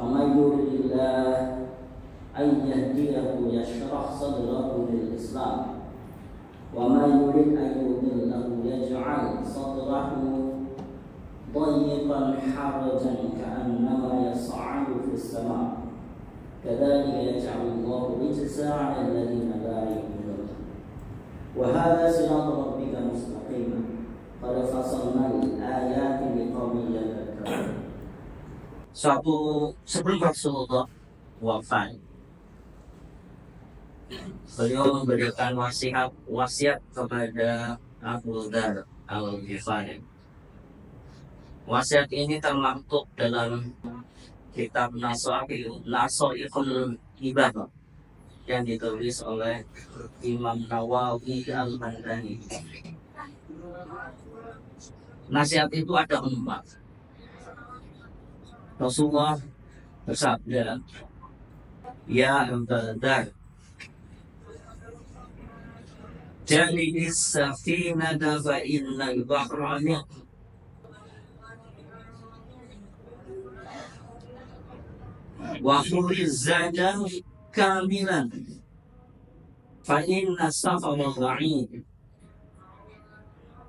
فمن يرد الله أن يهديه يشرح صدره للإسلام ومن يرد أن يضله يجعل صدره ضيقا حرجا كأنما يصعد في السماء كذلك يجعل الله الرجس على الذين لا يؤمنون وهذا صراط ربك مستقيما قد فصلنا الآيات لقوم يتذكرون. Sebelum Rasulullah wafat, beliau memberikan wasiat kepada Abu Dzar Al-Ghifari. Wasiat ini termaktub dalam kitab Nasoihul Ibadah yang ditulis oleh Imam Nawawi Al-Bandani. Nasihat itu ada 4. Rasulullah bersabda, "Ya Abu Dzar, jali'is safinata fa innal bahra wa khuriz zada kamilan fa inna safara dha'in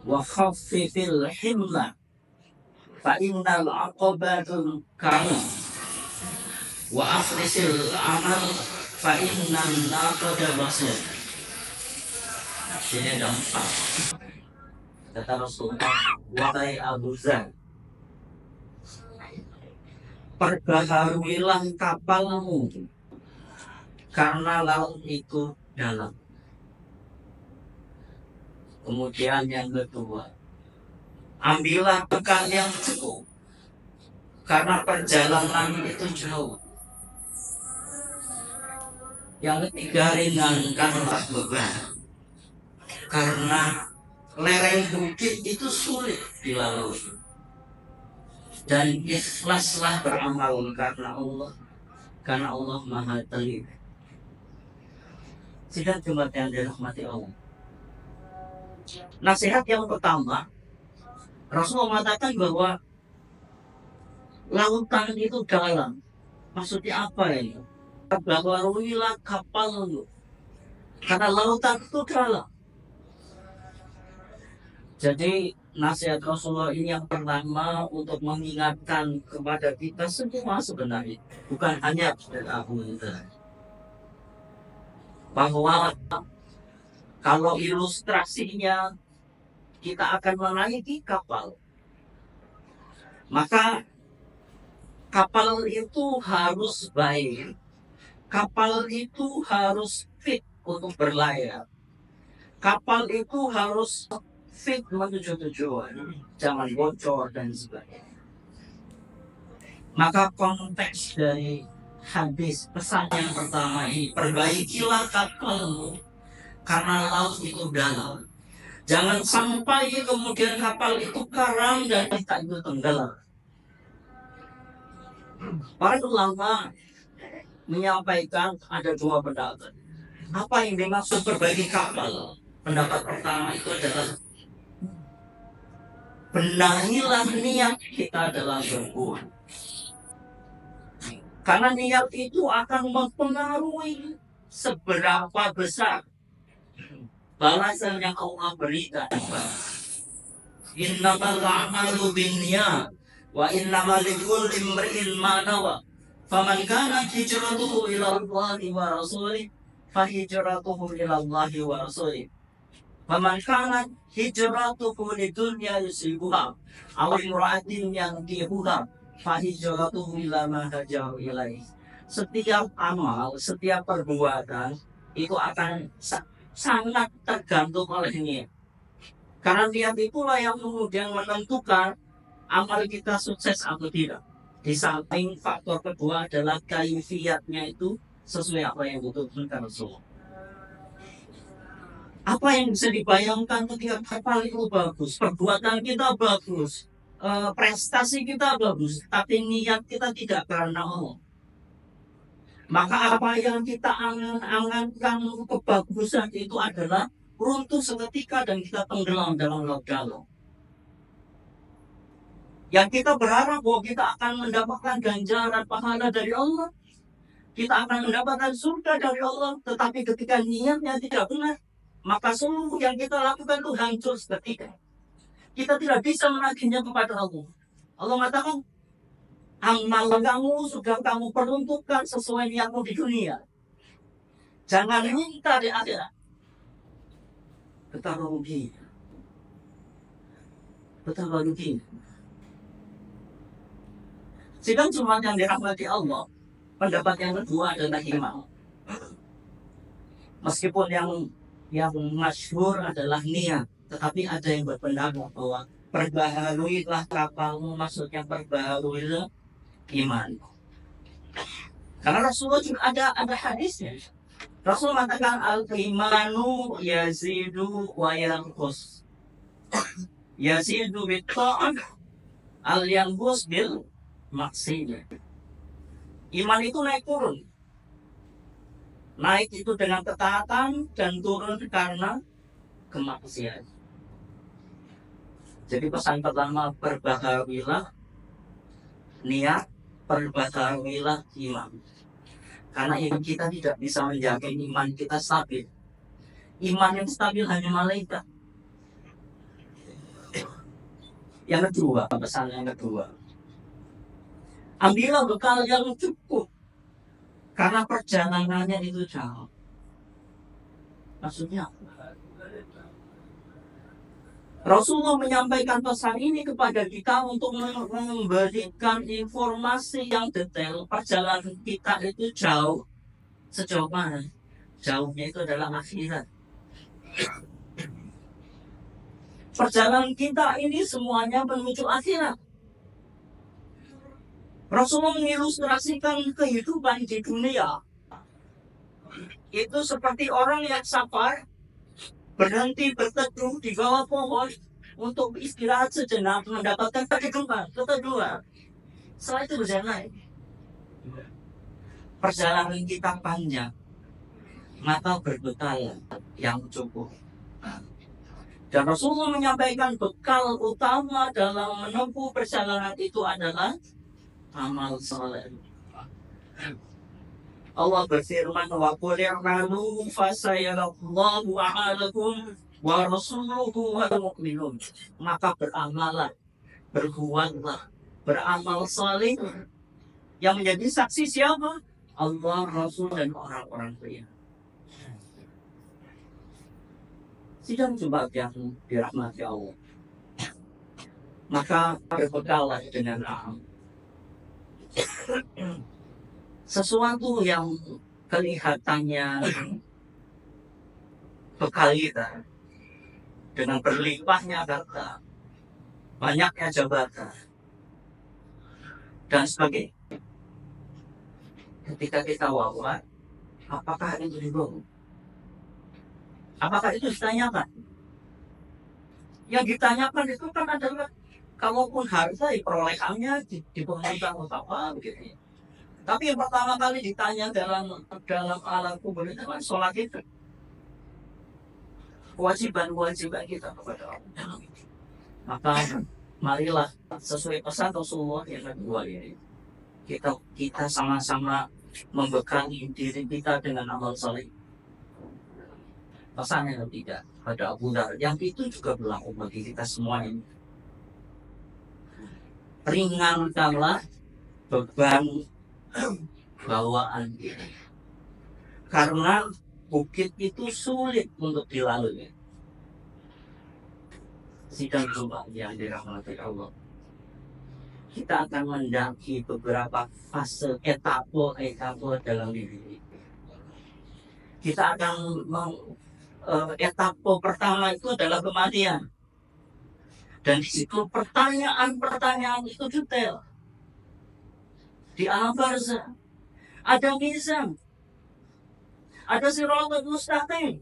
wa khaffifil himla fa innal aqabatul karim wa afrisil amal fa innan naqada basir." Ini ada 4. Kata Rasulullah, "Wahai Abu Dzar, perbaharuilah kapalmu karena laut itu dalam." Kemudian yang kedua, ambillah bekal yang cukup karena perjalanan itu jauh. Yang ketiga, ringankanlah beban karena lereng bukit itu sulit dilalui. Dan ikhlaslah beramal karena Allah Maha Teliti. Sidang Jumat yang dirahmati Allah. Nasihat yang pertama, Rasulullah mengatakan bahwa lautan itu dalam. Maksudnya apa ini? Bahwa ruilah kapalmu karena lautan itu dalam. Jadi nasihat Rasulullah ini yang pertama untuk mengingatkan kepada kita semua sebenarnya, bukan hanya kepada Abu Dzar, bahwa kalau ilustrasinya kita akan menaiki kapal, maka kapal itu harus baik, kapal itu harus fit untuk berlayar, kapal itu harus fit menuju tujuan, jangan bocor dan sebagainya. Maka konteks dari hadis pesan yang pertama ini, perbaikilah kapalmu karena laut itu dalam. Jangan sampai kemudian kapal itu karam dan kita itu tenggelam. Para ulama menyampaikan ada 2 pendapat. Apa yang dimaksud perbaiki kapal? Pendapat pertama itu adalah benahilah niat kita dalam berbuat. Karena niat itu akan mempengaruhi seberapa besar balasan yang Allah berikan. Innamal a'malu binniyat wa innamal likulli imri'in ma nawa. Faman kanat hijratuhu ila Allahi wa rasulih fa hijratuhu ila Allahi wa rasulih. Faman kanat hijratuhu lidunya yusibuha aw imra'atin yankihuha fa hijratuhu ila ma hajaru ilaih. Setiap amal, setiap perbuatan itu akan sangat tergantung oleh niat. Karena niat itulah yang kemudian menentukan amal kita sukses atau tidak. Di samping faktor kedua adalah kaifiyatnya itu sesuai apa yang dibutuhkan Rasulullah. Apa yang bisa dibayangkan ketika kapal itu bagus, perbuatan kita bagus, prestasi kita bagus, tapi niat kita tidak karena Allah. Maka apa yang kita angan-angankan kebagusan itu adalah runtuh seketika dan kita tenggelam dalam laut dalam. Yang kita berharap bahwa kita akan mendapatkan ganjaran pahala dari Allah, kita akan mendapatkan surga dari Allah, tetapi ketika niatnya tidak benar, maka seluruh yang kita lakukan itu hancur seketika. Kita tidak bisa menagihnya kepada Allah. Allah mengatakan, amal kamu sudah kamu peruntukkan sesuai niatmu di dunia. Jangan minta di akhirat. Betapa rugi. Betapa rugi. Sidang Jumat yang dirahmati Allah, pendapat yang kedua adalah imam. Meskipun yang masyhur adalah niat, tetapi ada yang berpendapat bahwa perbaharuilah kapalmu, maksudnya perbaharuilah iman. Karena Rasulullah juga ada hadisnya. Rasul mengatakan al-imanu yazidu wa yanqus. Yazidu bitta'ah al-yanqus bil maksiyah. Iman itu naik turun. Naik itu dengan ketaatan dan turun karena kemaksiatan. Jadi pesan pertama, perbaharuilah niat, perbaharuilah iman. Karena iman kita tidak bisa menjaga iman kita stabil. Iman yang stabil hanya malaikat. Yang kedua, pesan yang kedua, ambillah bekal yang cukup, karena perjalanannya itu jauh. Maksudnya, Rasulullah menyampaikan pesan ini kepada kita untuk memberikan informasi yang detail. Perjalanan kita itu jauh. Sejauh mana? Jauhnya itu adalah akhirat. Perjalanan kita ini semuanya menuju akhirat. Rasulullah mengilustrasikan kehidupan di dunia itu seperti orang yang safar, berhenti berteduh di bawah pohon untuk istirahat sejenak, mendapatkan keteduhan. Setelah itu berjalan lagi. Perjalanan kita panjang, maka berbekal yang cukup. Dan Rasulullah menyampaikan bekal utama dalam menempuh perjalanan itu adalah amal saleh. Allah berfirman, wa qul i'malu fasayarallahu a'malakum wa rasuluhu wal mu'minun. Maka beramalah, berbuatlah, beramal saleh. Yang menjadi saksi siapa? Allah, Rasul, dan orang-orang beriman. Sidang Jumat yang dirahmati Allah, maka berbekallah dengan amal. Sesuatu yang kelihatannya bekal kita dengan berlimpahnya harta, banyaknya jabatan, dan sebagainya. Ketika kita wafat, apakah itu dibawa? Apakah itu ditanyakan? Yang ditanyakan itu kan adalah kalaupun harta perolehannya dipegang apa begitu. Tapi yang pertama kali ditanya dalam alam kubur itu kan sholat itu. Kewajiban kita kepada Allah. Maka marilah sesuai pesan Rasulullah yang kedua ini. Kita sama-sama membekali diri kita dengan amal saleh. Pesan yang ketiga pada Abu Dhar, yang itu juga berlaku bagi kita semua ini. Ringankanlah beban bawaan ini, karena bukit itu sulit untuk dilalui. Sidang Jumat yang dirahmati Allah, kita akan mendaki beberapa fase etape dalam diri. Kita akan etape pertama itu adalah kematian, dan di situ pertanyaan itu detail. Di alam barzah ada mizan, ada siratal mustaqim.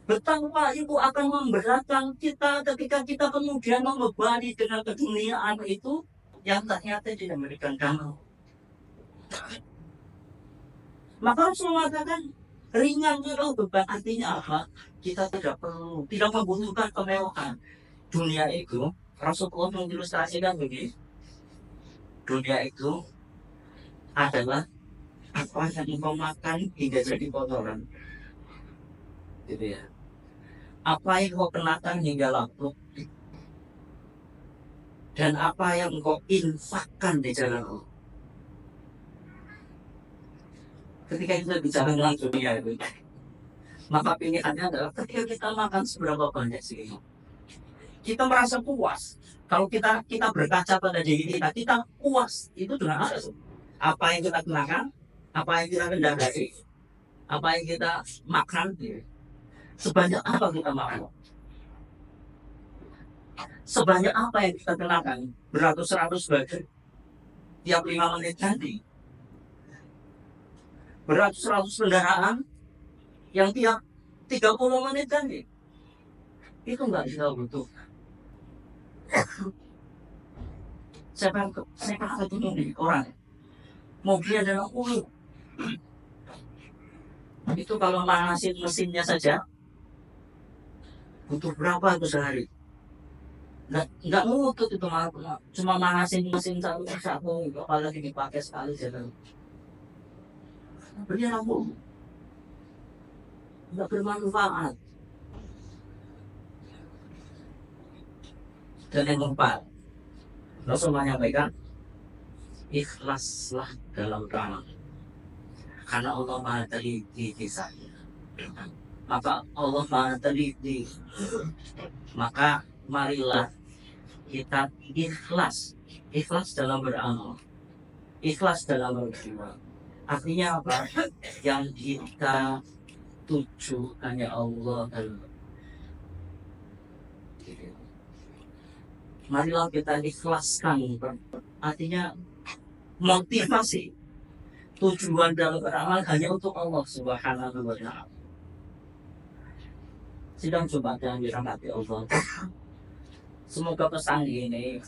Betapa itu akan memberatkan kita ketika kita kemudian membebani dengan keduniaan itu yang ternyata tidak memberikan damai. Maka Rasul mengatakan ringan kalau beban, artinya apa? Kita tidak membutuhkan kemewahan. dunia itu, Rasulullah mengilustrasikan begini, dunia itu adalah apa yang engkau makan hingga jadi kotoran, gitu ya. Apa yang engkau kenakan hingga lapuk, dan apa yang engkau infakkan di jalan Allah. Ketika kita bicara tentang dunia itu, maka pilihannya adalah ketika kita makan seberapa banyak sih, kita merasa puas. Kalau kita berkaca pada diri kita puas. Itu dengan apa yang kita kenakan, apa yang kita kendaki, apa yang kita makan, sebanyak apa kita makan, sebanyak apa yang kita kenakan, beratus-ratus baju tiap 5 menit nanti, beratus-ratus kendaraan yang tiap 30 menit nanti, itu nggak kita butuhkan. Saya ketemu nih orang mobilnya dalam kulit, itu kalau manasin mesinnya saja butuh berapa itu sehari? Nggak ngutut itu, cuma manasin mesin satu persatu, apalagi dipakai sekali jalan. Beliau lampu nggak bermanfaat. Dan yang keempat, Rasul menyampaikan, ikhlaslah dalam beramal, karena Allah Maha teliti kisahnya. Maka Allah Maha teliti, maka marilah kita ikhlas dalam beramal, ikhlas dalam berjuang. Artinya apa? Yang kita tuju hanya Allah dan marilah kita ikhlaskan. Artinya motivasi, tujuan dalam beramal hanya untuk Allah Subhanahu wa Ta'ala. Sidang Jumat yang dirahmati Allah, semoga pesan ini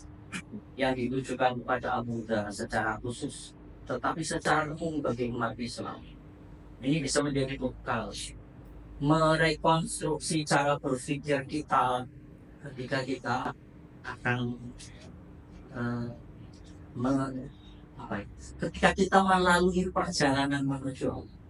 yang ditujukan kepada Abu Dhar secara khusus, tetapi secara umum bagi umat Islam, ini bisa menjadi bekal merekonstruksi cara berpikir kita ketika kita akan ketika kita melalui perjalanan menuju Allah.